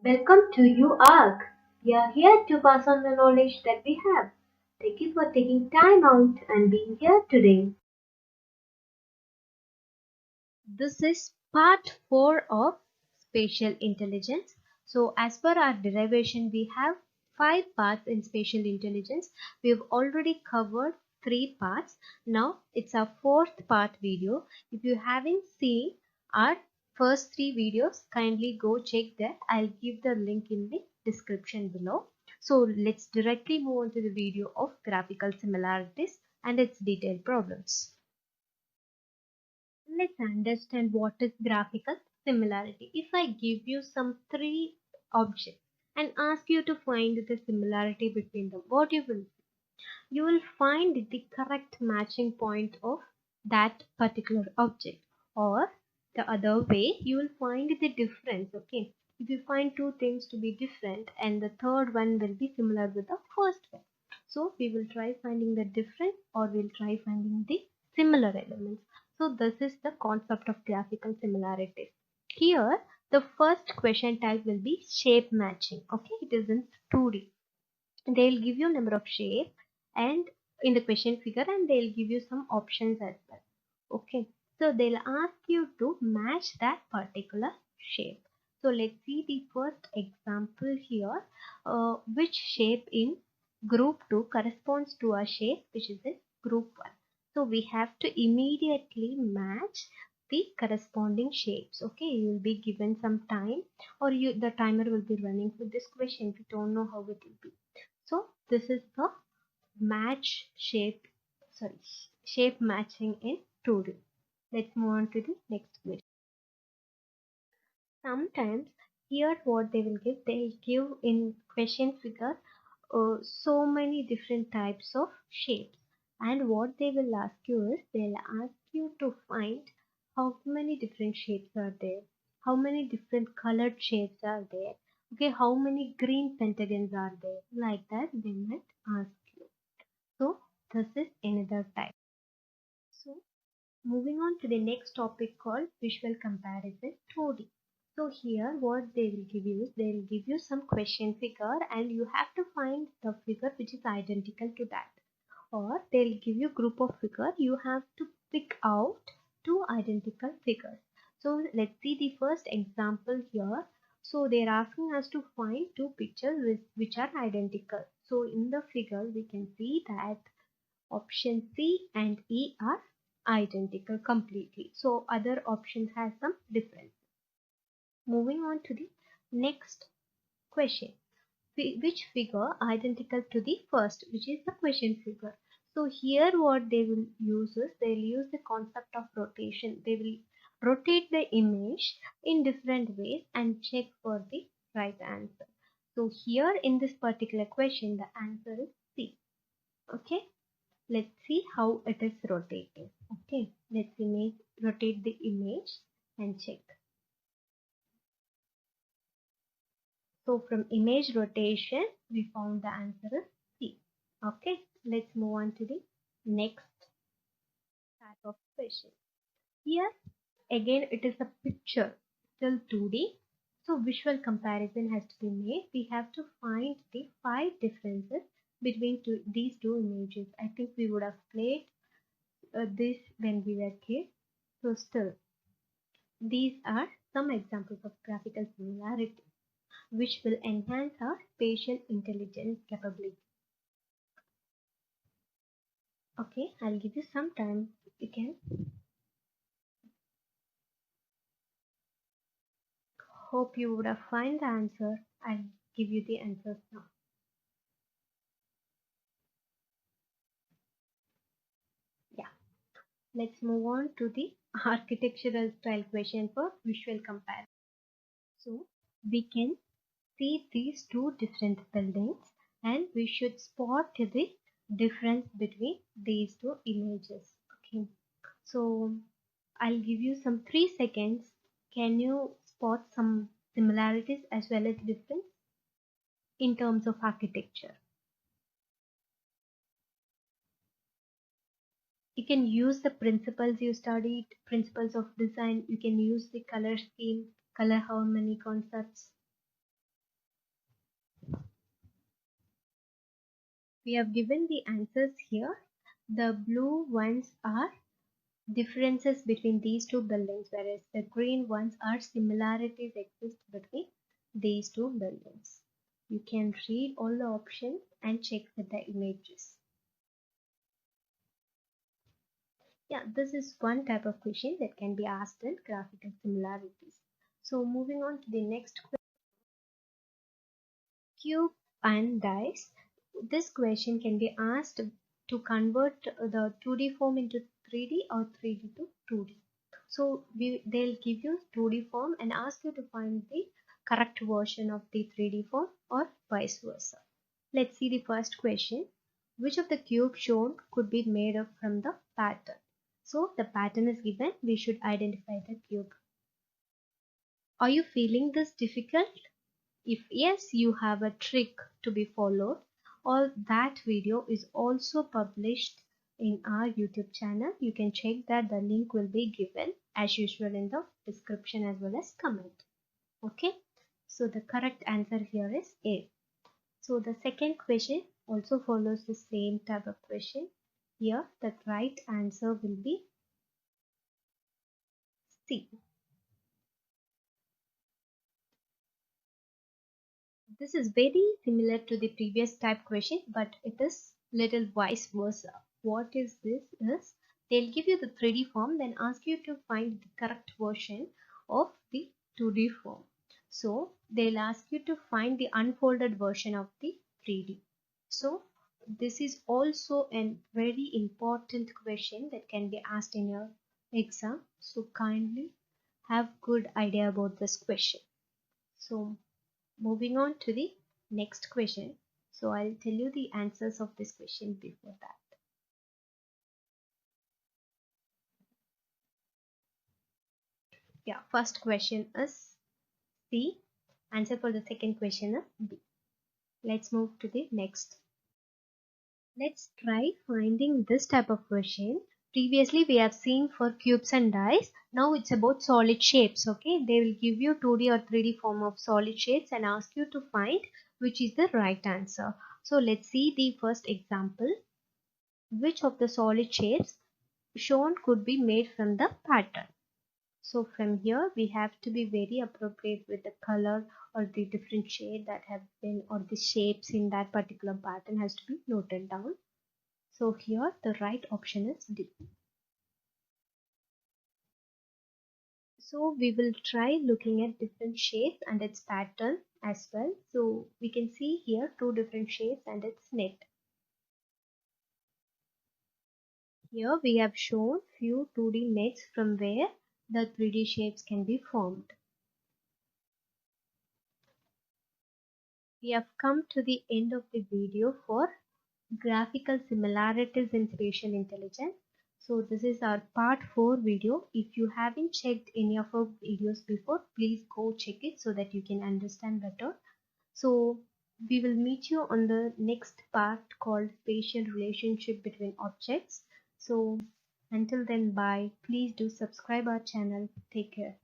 Welcome to UARC. We are here to pass on the knowledge that we have. Thank you for taking time out and being here today. This is part 4 of spatial intelligence. So, as per our derivation, we have 5 parts in spatial intelligence. We have already covered 3 parts. Now, it's our 4th part video. If you haven't seen our first 3 videos, kindly go check that. I'll give the link in the description below. So, let's directly move on to the video of graphical similarities and its detailed problems. Let's understand what is graphical similarity. If I give you some three objects and ask you to find the similarity between them, what you will see? You will find the correct matching point of that particular object, or the other way you will find the difference. Okay, if you find two things to be different and the third one will be similar with the first one, so we will try finding the difference or we'll try finding the similar elements. So this is the concept of graphical similarities. Here the first question type will be shape matching. Okay, it is in 2D. They'll give you a number of shapes and in the question figure, and they'll give you some options as well. Okay, so they'll ask you to match that particular shape. So let's see the first example here. Which shape in group 2 corresponds to a shape which is in group 1? So we have to immediately match the corresponding shapes. Okay, you will be given some time, or the timer will be running for this question if you don't know how it will be. So this is the match shape, sorry, shape matching in 2D. Let's move on to the next question. Sometimes here what they give in question figure so many different types of shapes, and what they will ask you is they'll ask you to find how many different shapes are there, how many different colored shapes are there, okay, how many green pentagons are there, like that they might ask you. So this is another type. So moving on to the next topic called visual comparison 2D. So here what they will give you is they will give you some question figure and you have to find the figure which is identical to that. Or they'll give you group of figure, you have to pick out two identical figures. So let's see the first example here. So they're asking us to find two pictures which are identical. So in the figure we can see that option C and E are identical completely. So other options has some difference. Moving on to the next question. Which figure identical to the first, which is the question figure? So here what they will use is they'll use the concept of rotation. They will rotate the image in different ways and check for the right answer. So here in this particular question the answer is C. Okay. Let's see how it is rotating. Okay, let's rotate the image and check. So from image rotation we found the answer is C. Okay, let's move on to the next type of question. Here again it is a picture, still 2D. So visual comparison has to be made. We have to find the 5 differences between these two images. I think we would have played this when we were kids. So still these are some examples of graphical similarity which will enhance our spatial intelligence capability. Okay, I'll give you some time. You can hope you would have find the answer. I'll give you the answers now. Yeah, let's move on to the architectural style question for visual comparison. So we can see these two different buildings and we should spot the difference between these two images. Okay, so I'll give you some 3 seconds. Can you spot some similarities as well as difference in terms of architecture? You can use the principles you studied, principles of design. You can use the color scheme, color harmony concepts. We have given the answers here. The blue ones are differences between these two buildings, whereas the green ones are similarities exist between these two buildings. You can read all the options and check with the images. Yeah, this is one type of question that can be asked in graphical similarities. So moving on to the next question, cube and dice. This question can be asked to convert the 2D form into 3D or 3D to 2D. So they'll give you 2D form and ask you to find the correct version of the 3D form or vice versa. Let's see the first question. Which of the cubes shown could be made up from the pattern? So the pattern is given. We should identify the cube. Are you feeling this difficult? If yes, you have a trick to be followed, or that video is also published in our YouTube channel. You can check that. The link will be given as usual in the description as well as comment. Okay, so the correct answer here is A. So the second question also follows the same type of question. Here the right answer will be C. This is very similar to the previous type question, but it is little vice versa. What is this is they'll give you the 3D form, then ask you to find the correct version of the 2D form. So they'll ask you to find the unfolded version of the 3D. So this is also a very important question that can be asked in your exam. So kindly have good idea about this question. So moving on to the next question. So I'll tell you the answers of this question before that. Yeah, first question is C. Answer for the second question is B. Let's move to the next. Let's try finding this type of question. Previously we have seen for cubes and dice. Now it's about solid shapes. Okay, they will give you 2D or 3D form of solid shapes and ask you to find which is the right answer. So let's see the first example. Which of the solid shapes shown could be made from the pattern? So from here we have to be very appropriate with the color or the different shade that have been, or the shapes in that particular pattern has to be noted down. So here the right option is D. So we will try looking at different shapes and its pattern as well. So we can see here two different shapes and its net. Here we have shown few 2D nets from where the 3D shapes can be formed. We have come to the end of the video for graphical similarities in spatial intelligence. So this is our part 4 video. If you haven't checked any of our videos before, please go check it so that you can understand better. So we will meet you on the next part called spatial relationship between objects. So until then, bye. Please do subscribe our channel. Take care.